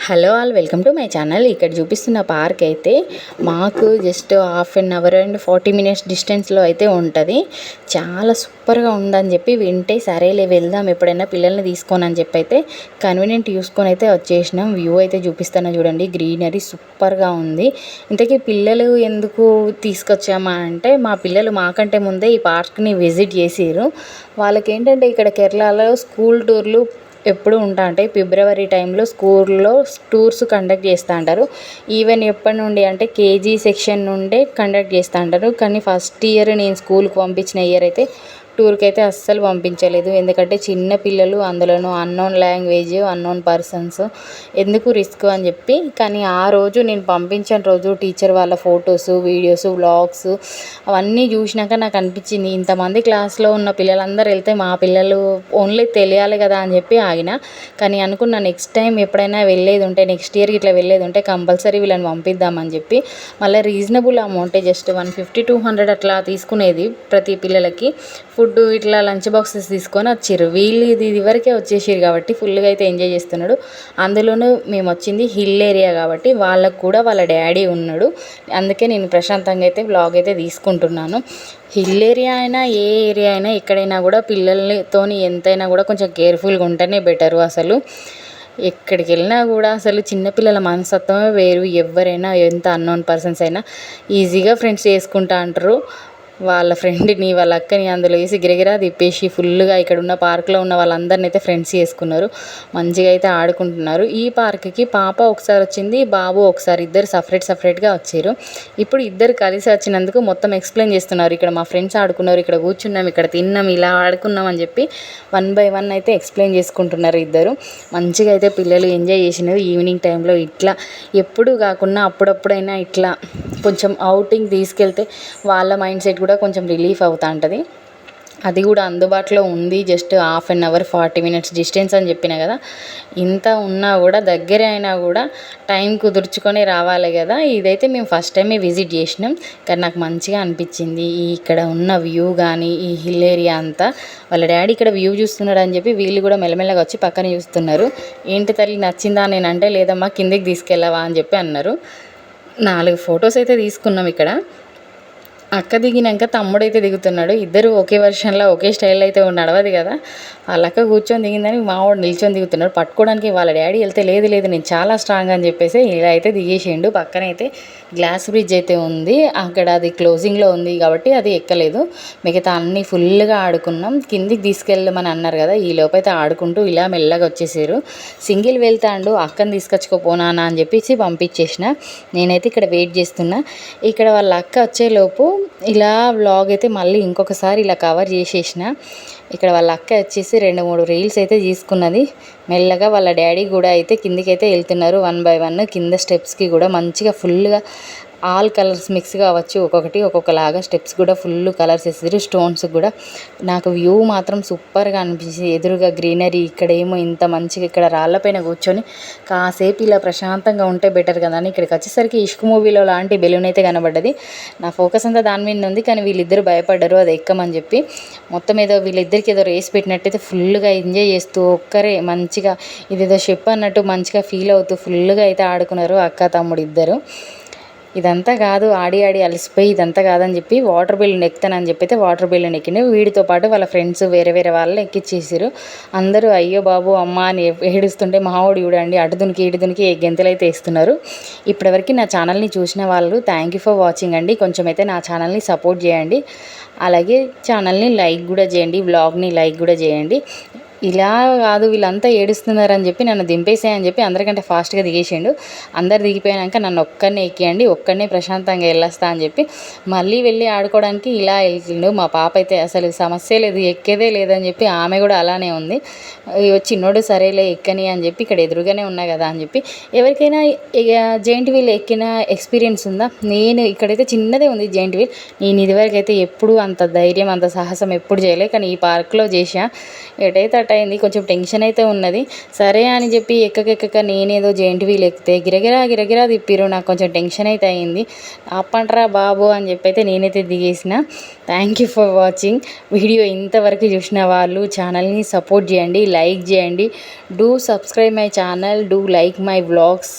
Hello all, welcome to my channel. ఇక్కడ చూపిస్తున్న park అయితే మాకు just half an hour and 40 minutes డిస్టెన్స్లో అయితే ఉంటుంది. చాలా సూపర్గా ఉందని చెప్పి వింటే సరేలే వెళ్దాం ఎప్పుడైనా పిల్లల్ని తీసుకొని అని చెప్పి అయితే కన్వీనియంట్ చూసుకొని అయితే వచ్చేసినాం. వ్యూ అయితే చూపిస్తాను చూడండి, గ్రీనరీ సూపర్గా ఉంది. ఇంతకీ పిల్లలు ఎందుకు తీసుకొచ్చామా అంటే మా పిల్లలు మాకంటే ముందే ఈ పార్క్ని విజిట్ చేసిర్రు. వాళ్ళకి ఏంటంటే ఇక్కడ కేరళలో స్కూల్ టూర్లు ఎప్పుడు ఉంటాయి. ఫిబ్రవరి టైంలో స్కూల్లో టూర్స్ కండక్ట్ చేస్తూ ఉంటారు. ఈవెన్ ఎప్పటి నుండి అంటే కేజీ సెక్షన్ నుండే కండక్ట్ చేస్తూ ఉంటారు. కానీ ఫస్ట్ ఇయర్ నేను స్కూల్కి పంపించిన ఇయర్ అయితే టూర్కి అయితే అస్సలు పంపించలేదు. ఎందుకంటే చిన్న పిల్లలు, అందులోనూ అన్నోన్ లాంగ్వేజ్, అన్నోన్ పర్సన్స్, ఎందుకు రిస్క్ అని చెప్పి. కానీ ఆ రోజు నేను పంపించిన రోజు టీచర్ వాళ్ళ ఫొటోస్, వీడియోస్, వ్లాగ్స్ అవన్నీ చూసినాక నాకు అనిపించింది ఇంతమంది క్లాస్లో ఉన్న పిల్లలందరూ వెళ్తే మా పిల్లలు ఓన్లీ తెలియాలి కదా అని చెప్పి ఆగిన. కానీ అనుకున్న నెక్స్ట్ టైం ఎప్పుడైనా వెళ్ళేది ఉంటే, నెక్స్ట్ ఇయర్కి ఇట్లా వెళ్ళేది ఉంటే కంపల్సరీ వీళ్ళని పంపిద్దామని చెప్పి. మళ్ళీ రీజనబుల్ అమౌంటే, జస్ట్ 150-200 అట్లా తీసుకునేది ప్రతి పిల్లలకి. ఫుడ్ ఇట్లా లంచ్ బాక్సెస్ తీసుకొని వచ్చిర్రు. వీళ్ళు ఇది వరకే వచ్చేసారు కాబట్టి ఫుల్గా అయితే ఎంజాయ్ చేస్తున్నాడు. అందులోనూ మేము వచ్చింది హిల్ ఏరియా కాబట్టి వాళ్ళకు కూడా వాళ్ళ డాడీ ఉన్నాడు. అందుకే నేను ప్రశాంతంగా అయితే వ్లాగ్ అయితే తీసుకుంటున్నాను. హిల్ ఏరియా అయినా ఏ ఏరియా అయినా ఎక్కడైనా కూడా పిల్లలతోని ఎంతైనా కూడా కొంచెం కేర్ఫుల్గా ఉంటేనే బెటరు. అసలు ఎక్కడికి వెళ్ళినా కూడా అసలు చిన్నపిల్లల మనస్తత్వమే వేరు. ఎవరైనా ఎంత అన్నోన్ పర్సన్స్ అయినా ఈజీగా ఫ్రెండ్స్ చేసుకుంటా అంటారు. వాళ్ళ ఫ్రెండ్ని, వాళ్ళ అక్కని అందులో వేసి గిరగిరా తిప్పేసి ఫుల్గా ఇక్కడ ఉన్న పార్క్లో ఉన్న వాళ్ళందరినీ అయితే ఫ్రెండ్స్ చేసుకున్నారు. మంచిగా అయితే ఆడుకుంటున్నారు. ఈ పార్క్కి పాప ఒకసారి వచ్చింది, బాబు ఒకసారి, ఇద్దరు సపరేట్గా వచ్చారు. ఇప్పుడు ఇద్దరు కలిసి వచ్చినందుకు మొత్తం ఎక్స్ప్లెయిన్ చేస్తున్నారు. ఇక్కడ మా ఫ్రెండ్స్ ఆడుకున్నారు, ఇక్కడ కూర్చున్నాం, ఇక్కడ తిన్నాం, ఇలా ఆడుకున్నాం అని చెప్పి 1 by 1 అయితే ఎక్స్ప్లెయిన్ చేసుకుంటున్నారు ఇద్దరు. మంచిగా అయితే పిల్లలు ఎంజాయ్ చేసినారు. ఈవినింగ్ టైంలో ఇట్లా ఎప్పుడు కాకుండా అప్పుడప్పుడైనా ఇట్లా కొంచెం అవుటింగ్ తీసుకెళ్తే వాళ్ళ మైండ్ సెట్ కూడా కొంచెం రిలీఫ్ అవుతూ ఉంటుంది. అది కూడా అందుబాటులో ఉంది. Just half an hour 40 minutes distance అని చెప్పిన కదా. ఇంత ఉన్నా కూడా దగ్గరే అయినా కూడా టైం కుదుర్చుకొని రావాలి కదా. ఇదైతే మేము ఫస్ట్ టైమే విజిట్ చేసినాం. కానీ నాకు మంచిగా అనిపించింది ఇక్కడ ఉన్న వ్యూ కానీ, ఈ హిల్ ఏరియా అంతా. వాళ్ళ డాడీ ఇక్కడ వ్యూ చూస్తున్నాడు అని చెప్పి వీళ్ళు కూడా మెల్లమెల్లగా వచ్చి పక్కన చూస్తున్నారు. ఏంటి తల్లి నచ్చిందా నేనంటే, లేదమ్మా కిందికి తీసుకెళ్ళవా అని చెప్పి అన్నారు. 4 ఫొటోస్ అయితే తీసుకున్నాం ఇక్కడ. అక్క దిగినాక తమ్ముడైతే దిగుతున్నాడు. ఇద్దరు ఒకే వర్షన్లో ఒకే స్టైల్ అయితే నడవదు కదా. వాళ్ళ అక్క కూర్చొని దిగిందని మావాడు నిల్చొని దిగుతున్నాడు. పట్టుకోవడానికి వాళ్ళ డాడీ వెళ్తే లేదు నేను చాలా స్ట్రాంగ్ అని చెప్పేసి ఇలా అయితే దిగేసిండు. పక్కన అయితే గ్లాస్ బ్రిడ్జ్ అయితే ఉంది. అక్కడ అది క్లోజింగ్లో ఉంది కాబట్టి అది ఎక్కలేదు. మిగతా అన్నీ ఫుల్గా ఆడుకున్నాం. కిందికి తీసుకెళ్ళమని అన్నారు కదా, ఈ లోపైతే ఆడుకుంటూ ఇలా మెల్లగా వచ్చేసారు. సింగిల్ వెళ్తాండు, అక్కని తీసుకొచ్చుకోపోనా అని చెప్పేసి పంపించేసిన. నేనైతే ఇక్కడ వెయిట్ చేస్తున్నా. ఇక్కడ వాళ్ళ అక్క వచ్చేలోపు ఇలా వ్లాగ్ అయితే మళ్ళీ ఇంకొకసారి ఇలా కవర్ చేసేసిన. ఇక్కడ వాళ్ళ అక్క వచ్చేసి 2-3 రీల్స్ అయితే తీసుకున్నది. మెల్లగా వాళ్ళ డాడీ కూడా అయితే కిందికి అయితే వెళ్తున్నారు 1 by 1. కింద స్టెప్స్కి కూడా మంచిగా ఫుల్గా ఆల్ కలర్స్ మిక్స్ కావచ్చు, ఒక్కొక్కలాగా స్టెప్స్ కూడా ఫుల్ కలర్స్ వేసారు. స్టోన్స్ కూడా నాకు వ్యూ మాత్రం సూపర్గా అనిపించింది. ఎదురుగా గ్రీనరీ, ఇక్కడ ఏమో ఇంత మంచిగా ఇక్కడ రాళ్ళపైన కూర్చొని కాసేపు ఇలా ప్రశాంతంగా ఉంటే బెటర్ కదా అని ఇక్కడికి వచ్చేసరికి ఇష్క్ మూవీలో లాంటి బెలూన్ అయితే కనబడ్డది. నా ఫోకస్ అంతా దాని మీద ఉంది. కానీ వీళ్ళిద్దరు భయపడ్డారు అది ఎక్కమని చెప్పి. మొత్తం ఏదో వీళ్ళిద్దరికి ఏదో రేస్ పెట్టినట్టయితే ఫుల్గా ఎంజాయ్ చేస్తూ ఒక్కరే మంచిగా ఇదేదో షిప్ అన్నట్టు మంచిగా ఫీల్ అవుతూ ఫుల్గా అయితే ఆడుకున్నారు అక్క తమ్ముడు ఇద్దరు. ఇదంతా కాదు, ఆడి అలసిపోయి ఇదంతా కాదని చెప్పి వాటర్ బిల్లుని ఎక్కుతానని చెప్పి అయితే వాటర్ బిల్లుని ఎక్కిన. వీడితో పాటు వాళ్ళ ఫ్రెండ్స్ వేరే వాళ్ళని ఎక్కిచ్చేసారు. అందరూ అయ్యో బాబు అమ్మ అని ఏడుస్తుంటే మావాడు చూడండి అటు దునికి ఇటు దునికి గెంతులు అయితే వేస్తున్నారు. ఇప్పటివరకు నా ఛానల్ని చూసిన వాళ్ళు థ్యాంక్ యూ ఫర్ వాచింగ్ అండి. కొంచెం అయితే నా ఛానల్ని సపోర్ట్ చేయండి. అలాగే ఛానల్ని లైక్ కూడా చేయండి, వ్లాగ్ని లైక్ కూడా చేయండి. ఇలా కాదు వీళ్ళంతా ఏడుస్తున్నారని చెప్పి నన్ను దింపేసాయని చెప్పి అందరికంటే ఫాస్ట్గా దిగేసిండు. అందరు దిగిపోయాక నన్ను ఒక్కరినే ఎక్కియండి, ఒక్కరినే ప్రశాంతంగా వెళ్ళొస్తా అని చెప్పి మళ్ళీ వెళ్ళి ఆడుకోవడానికి ఇలా వెళ్తుండు. మా పాప అయితే అసలు సమస్య లేదు, ఎక్కేదే లేదని చెప్పి ఆమె కూడా అలానే ఉంది. చిన్నోడు సరేలే ఎక్కని అని చెప్పి ఇక్కడ ఎదురుగానే ఉన్నా కదా అని చెప్పి. ఎవరికైనా జెయింట్ వీల్ ఎక్కిన ఎక్స్పీరియన్స్ ఉందా? నేను ఇక్కడైతే చిన్నదే ఉంది జెయింట్ వీల్. నేను ఇదివరకు అయితే ఎప్పుడు అంత ధైర్యం, అంత సాహసం ఎప్పుడు చేయలే. కానీ ఈ పార్క్లో చేసా. ఎటైతే స్టార్ట్ అయింది. కొంచెం టెన్షన్ అయితే ఉన్నది. సరే అని చెప్పి ఎక్కకెక్కక నేనేదో జెయింట్ వీల్ ఎక్కితే గిరగిరా తిప్పిర్రు. నాకు కొంచెం టెన్షన్ అయితే అయింది. ఆపండ్రా బాబు అని చెప్పి అయితే నేనైతే దిగేసిన. Thank you for watching. Video ఇంతవరకు చూసిన వాళ్ళు ఛానల్ని సపోర్ట్ చేయండి, లైక్ చేయండి. Do subscribe my channel, do like my vlogs.